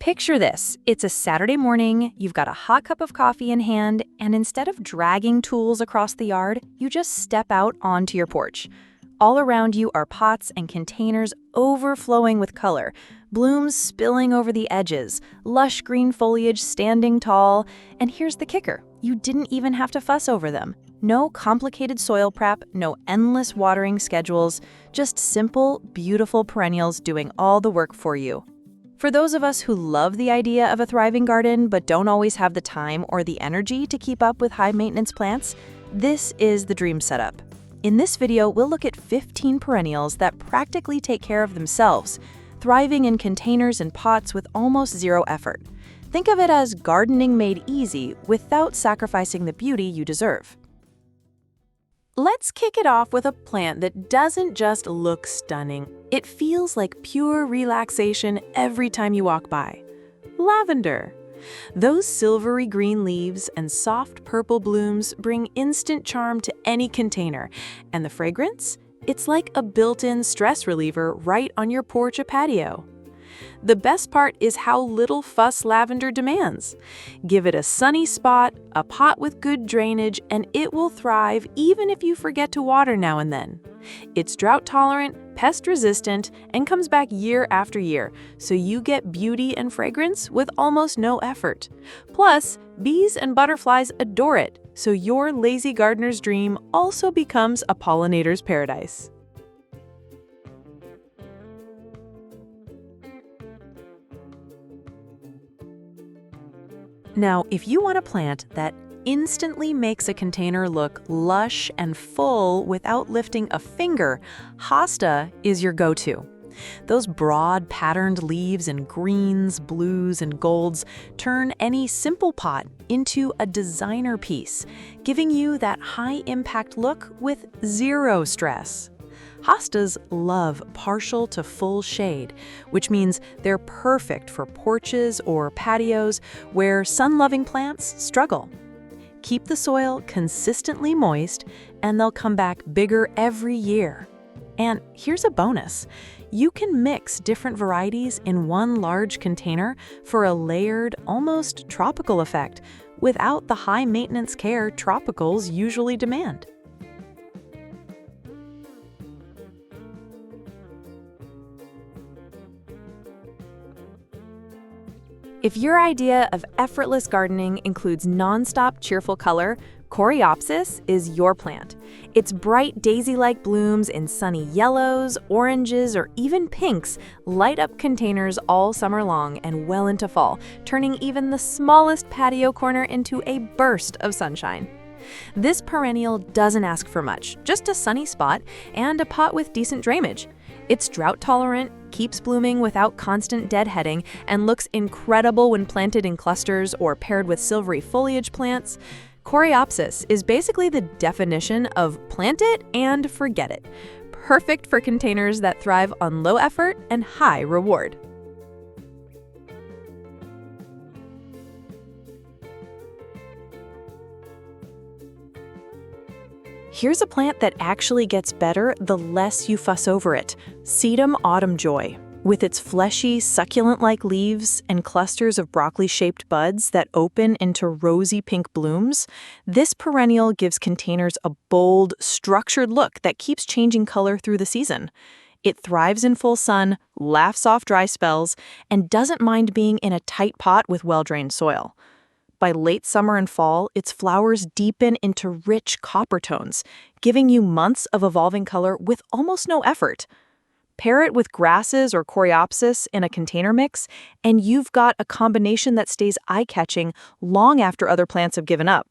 Picture this. It's a Saturday morning, you've got a hot cup of coffee in hand, and instead of dragging tools across the yard, you just step out onto your porch. All around you are pots and containers overflowing with color, blooms spilling over the edges, lush green foliage standing tall, and here's the kicker. You didn't even have to fuss over them. No complicated soil prep, no endless watering schedules, just simple, beautiful perennials doing all the work for you. For those of us who love the idea of a thriving garden but don't always have the time or the energy to keep up with high-maintenance plants, this is the dream setup. In this video, we'll look at 15 perennials that practically take care of themselves, thriving in containers and pots with almost zero effort. Think of it as gardening made easy without sacrificing the beauty you deserve. Let's kick it off with a plant that doesn't just look stunning. It feels like pure relaxation every time you walk by. Lavender. Those silvery green leaves and soft purple blooms bring instant charm to any container. And the fragrance? It's like a built-in stress reliever right on your porch or patio. The best part is how little fuss lavender demands. Give it a sunny spot, a pot with good drainage, and it will thrive even if you forget to water now and then. It's drought-tolerant, pest-resistant, and comes back year after year, so you get beauty and fragrance with almost no effort. Plus, bees and butterflies adore it, so your lazy gardener's dream also becomes a pollinator's paradise. Now, if you want a plant that instantly makes a container look lush and full without lifting a finger, hosta is your go-to. Those broad, patterned leaves in greens, blues, and golds turn any simple pot into a designer piece, giving you that high-impact look with zero stress. Hostas love partial to full shade, which means they're perfect for porches or patios where sun-loving plants struggle. Keep the soil consistently moist, and they'll come back bigger every year. And here's a bonus. You can mix different varieties in one large container for a layered, almost tropical effect without the high-maintenance care tropicals usually demand. If your idea of effortless gardening includes nonstop cheerful color, coreopsis is your plant. Its bright daisy-like blooms in sunny yellows, oranges, or even pinks light up containers all summer long and well into fall, turning even the smallest patio corner into a burst of sunshine. This perennial doesn't ask for much, just a sunny spot and a pot with decent drainage. It's drought-tolerant, keeps blooming without constant deadheading, and looks incredible when planted in clusters or paired with silvery foliage plants. Coreopsis is basically the definition of plant it and forget it. Perfect for containers that thrive on low effort and high reward. Here's a plant that actually gets better the less you fuss over it. Sedum autumn joy. With its fleshy, succulent-like leaves and clusters of broccoli-shaped buds that open into rosy pink blooms, this perennial gives containers a bold, structured look that keeps changing color through the season. It thrives in full sun, laughs off dry spells, and doesn't mind being in a tight pot with well-drained soil. By late summer and fall, its flowers deepen into rich copper tones, giving you months of evolving color with almost no effort. Pair it with grasses or coreopsis in a container mix, and you've got a combination that stays eye-catching long after other plants have given up.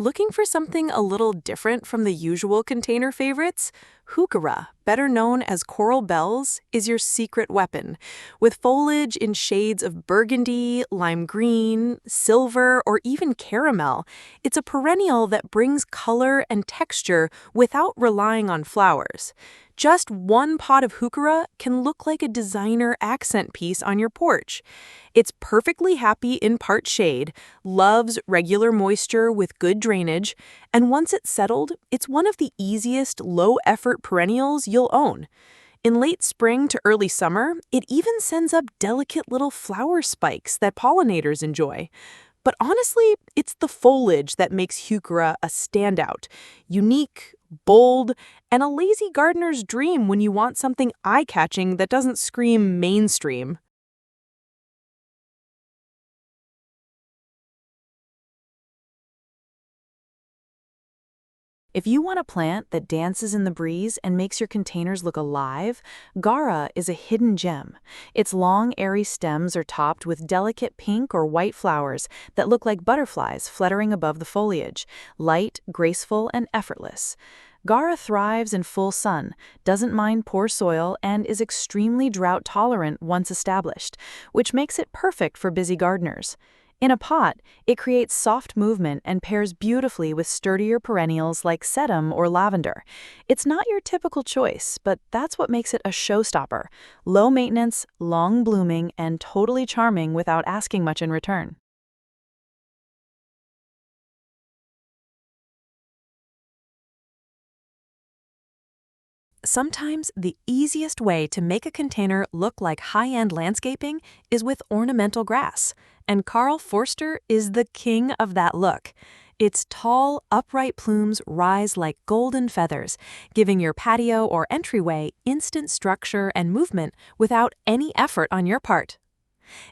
Looking for something a little different from the usual container favorites? Gaura, better known as coral bells, is your secret weapon. With foliage in shades of burgundy, lime green, silver, or even caramel, it's a perennial that brings color and texture without relying on flowers. Just one pot of heuchera can look like a designer accent piece on your porch. It's perfectly happy in part shade, loves regular moisture with good drainage, and once it's settled, it's one of the easiest low-effort perennials you'll own. In late spring to early summer, it even sends up delicate little flower spikes that pollinators enjoy. But honestly, it's the foliage that makes heuchera a standout. Unique, bold, and a lazy gardener's dream when you want something eye-catching that doesn't scream mainstream. If you want a plant that dances in the breeze and makes your containers look alive, gaura is a hidden gem. Its long, airy stems are topped with delicate pink or white flowers that look like butterflies fluttering above the foliage, light, graceful, and effortless. Gaura thrives in full sun, doesn't mind poor soil, and is extremely drought-tolerant once established, which makes it perfect for busy gardeners. In a pot, it creates soft movement and pairs beautifully with sturdier perennials like sedum or lavender. It's not your typical choice, but that's what makes it a showstopper. Low maintenance, long blooming, and totally charming without asking much in return. Sometimes the easiest way to make a container look like high-end landscaping is with ornamental grass, and Carl Forster is the king of that look. Its tall, upright plumes rise like golden feathers, giving your patio or entryway instant structure and movement without any effort on your part.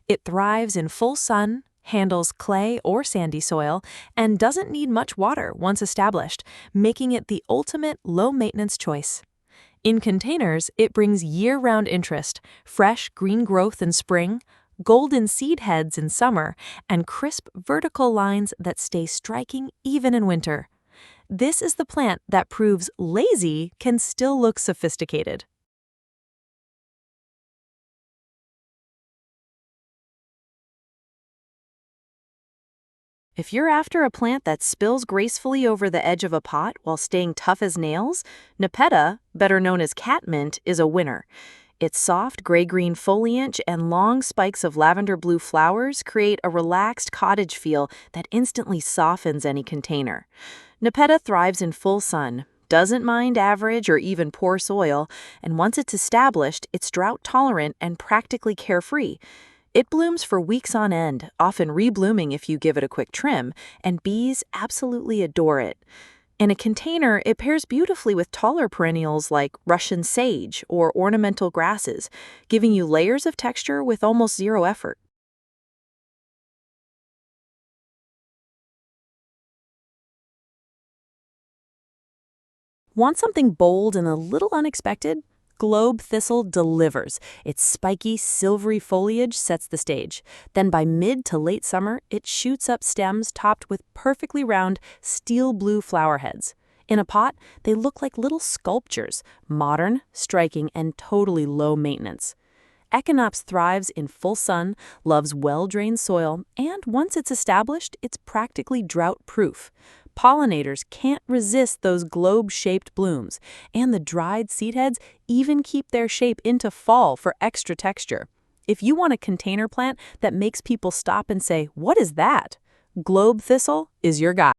It thrives in full sun, handles clay or sandy soil, and doesn't need much water once established, making it the ultimate low-maintenance choice. In containers, it brings year-round interest, fresh green growth in spring, golden seed heads in summer, and crisp vertical lines that stay striking even in winter. This is the plant that proves lazy can still look sophisticated. If you're after a plant that spills gracefully over the edge of a pot while staying tough as nails, Nepeta, better known as catmint, is a winner. Its soft gray-green foliage and long spikes of lavender blue flowers create a relaxed cottage feel that instantly softens any container. Nepeta thrives in full sun, doesn't mind average or even poor soil, and once it's established, it's drought-tolerant and practically carefree. It blooms for weeks on end, often reblooming if you give it a quick trim, and bees absolutely adore it. In a container, it pairs beautifully with taller perennials like Russian sage or ornamental grasses, giving you layers of texture with almost zero effort. Want something bold and a little unexpected? Globe thistle delivers. Its spiky, silvery foliage sets the stage. Then by mid to late summer, it shoots up stems topped with perfectly round, steel blue flower heads. In a pot, they look like little sculptures, modern, striking, and totally low maintenance. Echinops thrives in full sun, loves well-drained soil, and once it's established, it's practically drought-proof. Pollinators can't resist those globe-shaped blooms, and the dried seed heads even keep their shape into fall for extra texture. If you want a container plant that makes people stop and say, "What is that?" Globe thistle is your guy.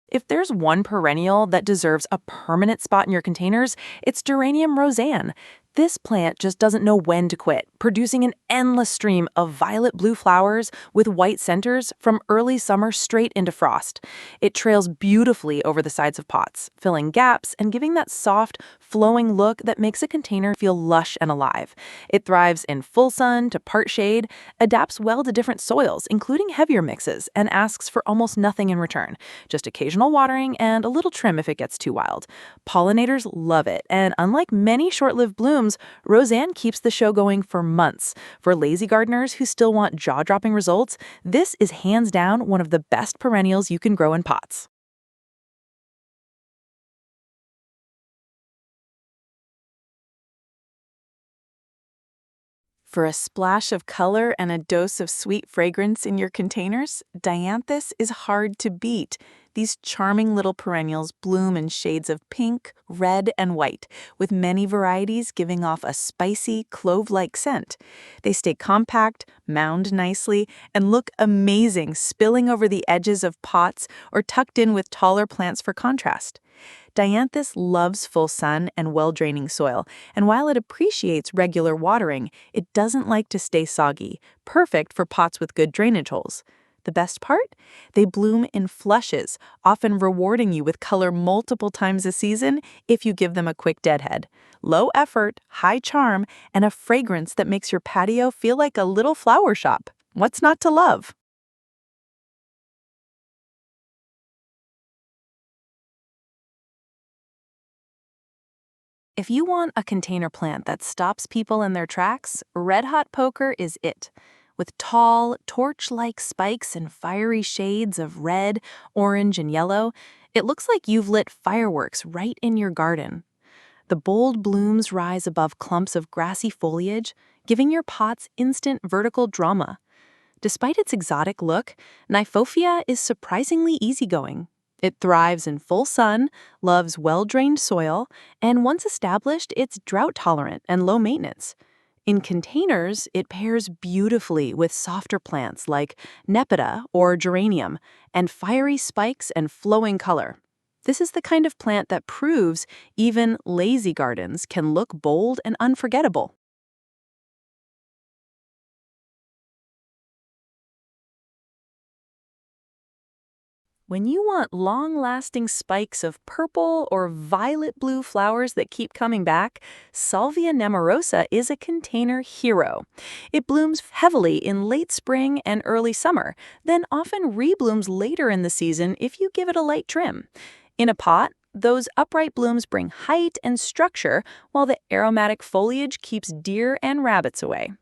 If there's one perennial that deserves a permanent spot in your containers, it's geranium rozanne. This plant just doesn't know when to quit, producing an endless stream of violet blue flowers with white centers from early summer straight into frost. It trails beautifully over the sides of pots, filling gaps and giving that soft, flowing look that makes a container feel lush and alive. It thrives in full sun to part shade, adapts well to different soils, including heavier mixes, and asks for almost nothing in return, just occasional watering and a little trim if it gets too wild. Pollinators love it, and unlike many short-lived blooms, blooms, rozanne keeps the show going for months. For lazy gardeners who still want jaw-dropping results, this is hands down one of the best perennials you can grow in pots. For a splash of color and a dose of sweet fragrance in your containers, dianthus is hard to beat. These charming little perennials bloom in shades of pink, red, and white, with many varieties giving off a spicy, clove-like scent. They stay compact, mound nicely, and look amazing spilling over the edges of pots or tucked in with taller plants for contrast. Dianthus loves full sun and well-draining soil, and while it appreciates regular watering, it doesn't like to stay soggy, perfect for pots with good drainage holes. The best part? They bloom in flushes, often rewarding you with color multiple times a season if you give them a quick deadhead. Low effort, high charm, and a fragrance that makes your patio feel like a little flower shop. What's not to love? If you want a container plant that stops people in their tracks, red hot poker is it. With tall, torch-like spikes and fiery shades of red, orange, and yellow, it looks like you've lit fireworks right in your garden. The bold blooms rise above clumps of grassy foliage, giving your pots instant vertical drama. Despite its exotic look, Nyphophia is surprisingly easygoing. It thrives in full sun, loves well-drained soil, and once established, it's drought-tolerant and low maintenance. In containers, it pairs beautifully with softer plants like nepeta or geranium, and fiery spikes and flowing color. This is the kind of plant that proves even lazy gardens can look bold and unforgettable. When you want long-lasting spikes of purple or violet-blue flowers that keep coming back, Salvia nemorosa is a container hero. It blooms heavily in late spring and early summer, then often reblooms later in the season if you give it a light trim. In a pot, those upright blooms bring height and structure, while the aromatic foliage keeps deer and rabbits away.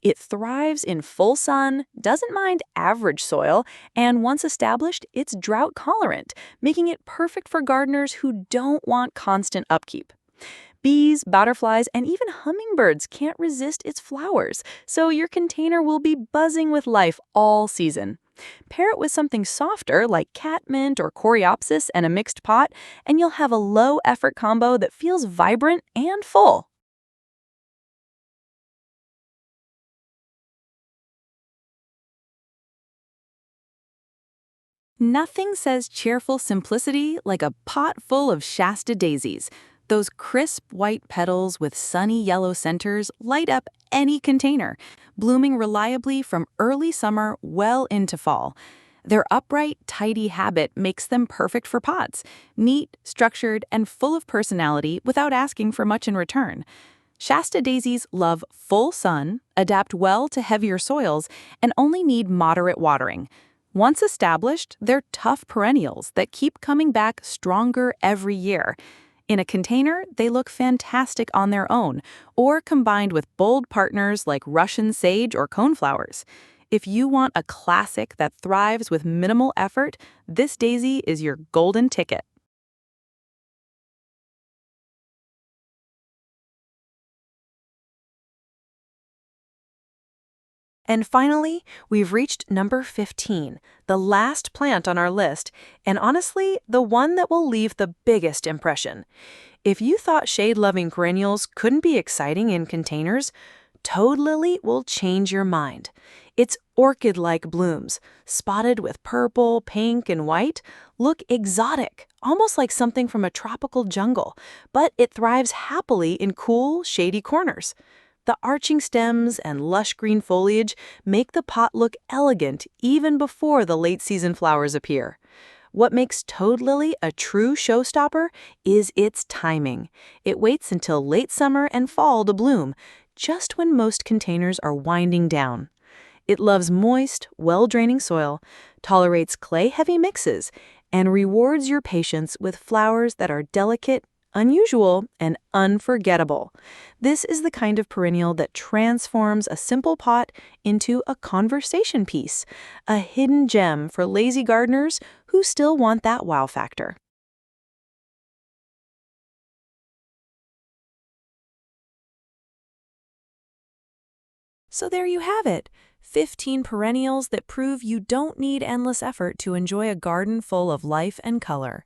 It thrives in full sun, doesn't mind average soil, and once established, it's drought-tolerant, making it perfect for gardeners who don't want constant upkeep. Bees, butterflies, and even hummingbirds can't resist its flowers, so your container will be buzzing with life all season. Pair it with something softer like catmint or coreopsis and a mixed pot, and you'll have a low-effort combo that feels vibrant and full. Nothing says cheerful simplicity like a pot full of shasta daisies. Those crisp white petals with sunny yellow centers light up any container, blooming reliably from early summer well into fall. Their upright, tidy habit makes them perfect for pots, neat, structured, and full of personality without asking for much in return. Shasta daisies love full sun, adapt well to heavier soils, and only need moderate watering. Once established, they're tough perennials that keep coming back stronger every year. In a container, they look fantastic on their own, or combined with bold partners like Russian sage or coneflowers. If you want a classic that thrives with minimal effort, this daisy is your golden ticket. And finally, we've reached number 15, the last plant on our list, and honestly, the one that will leave the biggest impression. If you thought shade-loving perennials couldn't be exciting in containers, toad lily will change your mind. Its orchid-like blooms, spotted with purple, pink, and white, look exotic, almost like something from a tropical jungle, but it thrives happily in cool, shady corners. The arching stems and lush green foliage make the pot look elegant even before the late-season flowers appear. What makes toad lily a true showstopper is its timing. It waits until late summer and fall to bloom, just when most containers are winding down. It loves moist, well-draining soil, tolerates clay-heavy mixes, and rewards your patience with flowers that are delicate, unusual, and unforgettable. This is the kind of perennial that transforms a simple pot into a conversation piece, a hidden gem for lazy gardeners who still want that wow factor. So there you have it, 15 perennials that prove you don't need endless effort to enjoy a garden full of life and color.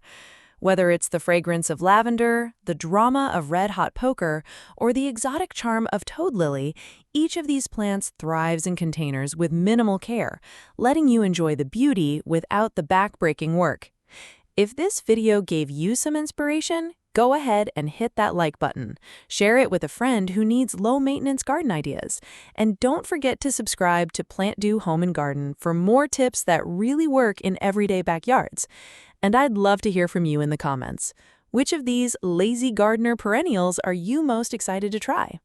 Whether it's the fragrance of lavender, the drama of red-hot poker, or the exotic charm of toad lily, each of these plants thrives in containers with minimal care, letting you enjoy the beauty without the back-breaking work. If this video gave you some inspiration, go ahead and hit that like button. Share it with a friend who needs low-maintenance garden ideas. And don't forget to subscribe to PlantDo Home and Garden for more tips that really work in everyday backyards. And I'd love to hear from you in the comments. Which of these lazy gardener perennials are you most excited to try?